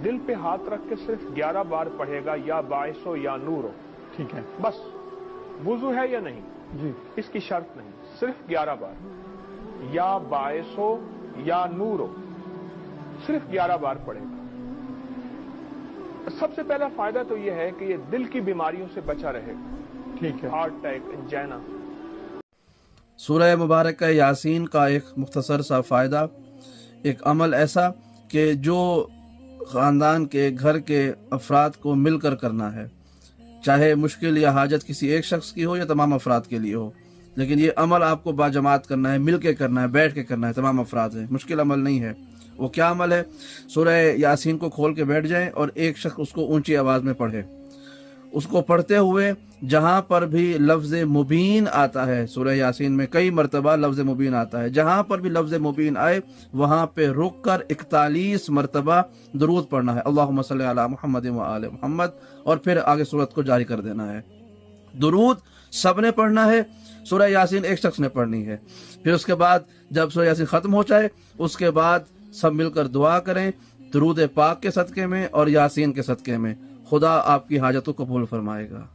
دل پہ ہاتھ رکھ کے صرف 11 بار پڑھے گا، یا باعث ہو یا نور ہو، ٹھیک ہے بس. وضو ہے یا نہیں، جی، اس کی شرط نہیں، صرف 11 بار، یا باعث ہو یا نور ہو، صرف 11 بار پڑھے گا. سب سے پہلا فائدہ تو یہ ہے کہ یہ دل کی بیماریوں سے بچا رہے گا، ٹھیک ہے. Heart attack, angina. سورہ مبارکہ یاسین کا ایک مختصر سا فائدہ، ایک عمل ایسا کہ جو خاندان کے گھر کے افراد کو مل کر کرنا ہے، چاہے مشکل یا حاجت کسی ایک شخص کی ہو یا تمام افراد کے لیے ہو، لیکن یہ عمل آپ کو باجماعت کرنا ہے، مل کے کرنا ہے، بیٹھ کے کرنا ہے، تمام افراد ہیں، مشکل عمل نہیں ہے. وہ کیا عمل ہے؟ سورہ یاسین کو کھول کے بیٹھ جائیں اور ایک شخص اس کو اونچی آواز میں پڑھے. اس کو پڑھتے ہوئے جہاں پر بھی لفظ مبین آتا ہے، سورہ یاسین میں کئی مرتبہ لفظ مبین آتا ہے، جہاں پر بھی لفظ مبین آئے وہاں پہ رک کر 41 مرتبہ درود پڑھنا ہے، اللہم صلی علی محمد و آل محمد، اور پھر آگے سورت کو جاری کر دینا ہے. درود سب نے پڑھنا ہے، سورہ یاسین ایک شخص نے پڑھنی ہے. پھر اس کے بعد جب سورہ یاسین ختم ہو جائے اس کے بعد سب مل کر دعا کریں درود پاک کے صدقے میں اور یاسین کے صدقے میں. خدا آپ کی حاجتوں کو قبول فرمائے گا.